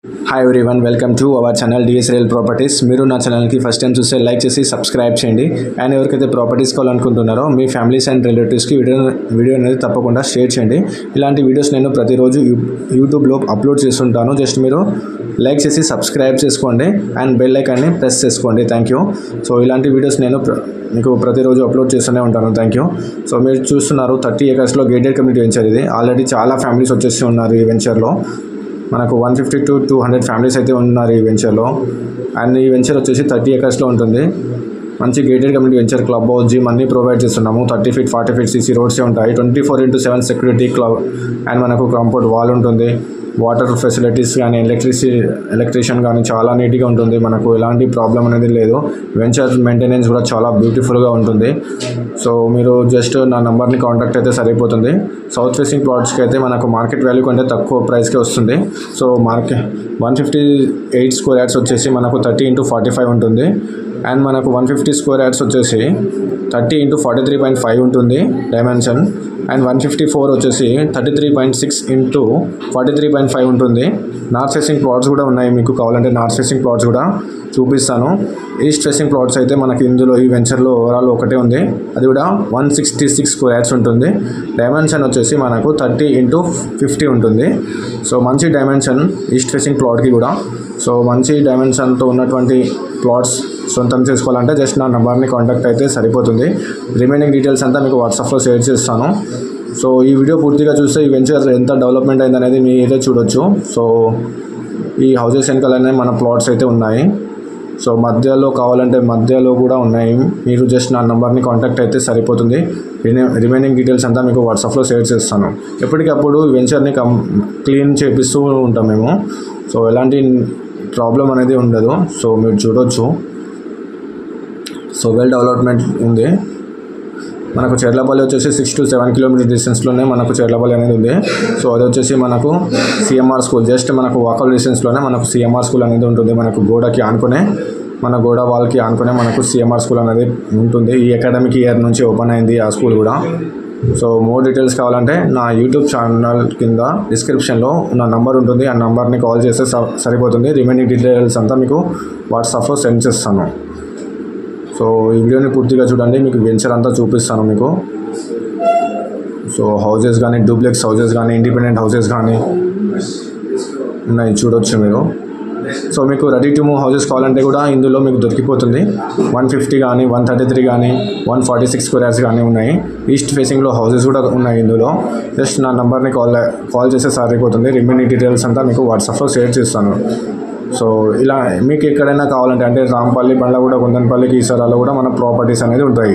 Hi everyone, welcome to our channel DS real properties. మీరు నా ఛానల్కి ఫస్ట్ టైం చూస్తే లైక్ చేసి సబ్స్క్రైబ్ చేయండి. అండ్ ఎవరికైతే ప్రాపర్టీస్ కావాలనుకుంటున్నారో మీ ఫ్యామిలీస్ అండ్ రిలేటివ్స్కి వీడియో అనేది తప్పకుండా షేర్ చేయండి. ఇలాంటి వీడియోస్ నేను ప్రతిరోజు యూట్యూబ్లో అప్లోడ్ చేస్తుంటాను. జస్ట్ మీరు లైక్ చేసి సబ్స్క్రైబ్ చేసుకోండి అండ్ బెల్ ఐకాన్ని ప్రెస్ చేసుకోండి. Thank you. సో ఇలాంటి వీడియోస్ నేను మీకు ప్రతిరోజు అప్లోడ్ చేస్తూనే ఉంటాను. Thank you. సో మీరు చూస్తున్నారు 30 acresలో గేటెడ్ కమ్యూనిటీ వెంచర్. ఇది ఆల్రెడీ చాలా ఫ్యామిలీస్ వచ్చేసి ఉన్నారు ఈ వెంచర్లో. మనకు 150 to 200 ఫ్యామిలీస్ అయితే ఉన్నారు ఈ వెంచర్లో. అండ్ ఈ వెంచర్ వచ్చేసి 30 acresలో ఉంటుంది. మంచి gated community venture, club house, gym అన్నీ ప్రొవైడ్ చేస్తున్నాము. 30 feet 40 feet CC రోడ్సే ఉంటాయి. 24/7 సెక్యూరిటీ క్లబ్ అండ్ మనకు కాంపౌండ్ వాల్ ఉంటుంది. వాటర్ ఫెసిలిటీస్ కానీ ఎలక్ట్రీషియన్ కానీ చాలా నీట్గా ఉంటుంది. మనకు ఎలాంటి ప్రాబ్లం అనేది లేదు. వెంచర్ మెయింటెనెన్స్ కూడా చాలా బ్యూటిఫుల్గా ఉంటుంది. సో మీరు జస్ట్ నా నెంబర్ని కాంటాక్ట్ అయితే సరిపోతుంది. సౌత్ ఫేసింగ్ ప్లాట్స్కి అయితే మనకు మార్కెట్ వాల్యూ కంటే తక్కువ ప్రైస్కే వస్తుంది. సో 158 square yards వచ్చేసి మనకు 30x45 ఉంటుంది. అండ్ మనకు 150 square yards వచ్చేసి 30x43.5 ఉంటుంది డైమెన్షన్. అండ్ 154 వచ్చేసి 33.6 x 43.5 ఉంటుంది. నార్త్ ఫేసింగ్ ప్లాట్స్ కూడా ఉన్నాయి. మీకు కావాలంటే నార్త్ ఫేసింగ్ ప్లాట్స్ కూడా చూపిస్తాను. ఈస్ట్ ఫేసింగ్ ప్లాట్స్ అయితే మనకి ఇందులో ఈ వెంచర్లో ఓవరాల్ ఒకటే ఉంది. అది కూడా 166 square yards ఉంటుంది. డైమెన్షన్ వచ్చేసి మనకు 30x50 ఉంటుంది. సో మంచి డైమెన్షన్ ఈస్ట్ ఫేసింగ్ ప్లాట్కి కూడా. సో మంచి డైమెన్షన్తో ఉన్నటువంటి ప్లాట్స్ సొంతం చేసుకోవాలంటే జస్ట్ నా నెంబర్ని కాంటాక్ట్ అయితే సరిపోతుంది. రిమైనింగ్ డీటెయిల్స్ అంతా మీకు వాట్సాప్లో షేర్ చేస్తాను. సో ఈ వీడియో పూర్తిగా చూస్తే ఈ వెంచర్ ఎంత డెవలప్మెంట్ అయిందనేది మీరే చూడొచ్చు. సో ఈ హౌసెస్ వెనకాలనే మన ప్లాట్స్ అయితే ఉన్నాయి. సో మధ్యలో కావాలంటే మధ్యలో కూడా ఉన్నాయి. మీరు జస్ట్ నా నెంబర్ని కాంటాక్ట్ అయితే సరిపోతుంది. రిమైనింగ్ డీటెయిల్స్ అంతా మీకు వాట్సాప్లో షేర్ చేస్తాను. ఎప్పటికప్పుడు వెంచర్ని క్లీన్ చేపిస్తూ ఉంటాం మేము. సో ఎలాంటి ప్రాబ్లం అనేది ఉండదు. సో మీరు చూడొచ్చు. సో వెల్ డెవలప్మెంట్ ఉంది. మనకు చెర్లపల్లి వచ్చేసి 6 to 7 kilometers డిస్టెన్స్లోనే మనకు చెర్లపల్లి అనేది ఉంది. సో అది వచ్చేసి మనకు సిఎంఆర్ స్కూల్, జస్ట్ మనకు వాకబుల్ డిస్టెన్స్లోనే మనకు సిఎంఆర్ స్కూల్ అనేది ఉంటుంది. మనకు గోడకి ఆనుకునే, మన గోడ వాల్కి ఆనుకునే మనకు సిఎంఆర్ స్కూల్ అనేది ఉంటుంది. ఈ అకాడమిక్ ఇయర్ నుంచి ఓపెన్ అయింది ఆ స్కూల్ కూడా. సో మోర్ డీటెయిల్స్ కావాలంటే నా యూట్యూబ్ ఛానల్ కింద డిస్క్రిప్షన్లో నా నంబర్ ఉంటుంది. ఆ నెంబర్ని కాల్ చేస్తే సరిపోతుంది. రిమైనింగ్ డీటెయిల్స్ అంతా మీకు వాట్సాప్లో సెండ్ చేస్తాను. సో ఈ వీడియోని పూర్తిగా చూడండి, మీకు వెంచర్ అంతా చూపిస్తాను మీకు. సో హౌసెస్ కానీ, డూప్లెక్స్ హౌసెస్ కానీ, ఇండిపెండెంట్ హౌసెస్ కానీ ఉన్నాయి, చూడొచ్చు మీరు. సో మీకు రెడీ టు మూవ్ హౌసెస్ కావాలంటే కూడా ఇందులో మీకు దొరికిపోతుంది. 150 కానీ, 133 కానీ, 146 square yards కానీ ఉన్నాయి. ఈస్ట్ ఫేసింగ్లో హౌసెస్ కూడా ఉన్నాయి ఇందులో. జస్ట్ నా నెంబర్ని కాల్ చేస్తే సరిపోతుంది. రిమైనింగ్ డీటెయిల్స్ అంతా మీకు వాట్సాప్లో షేర్ చేస్తాను. సో ఇలా మీకు ఎక్కడైనా కావాలంటే అంటే రాంపల్లి, బండ్లగూడ, గుందనపల్లి, కీసరాలో కూడా మన ప్రాపర్టీస్ అనేది ఉంటాయి.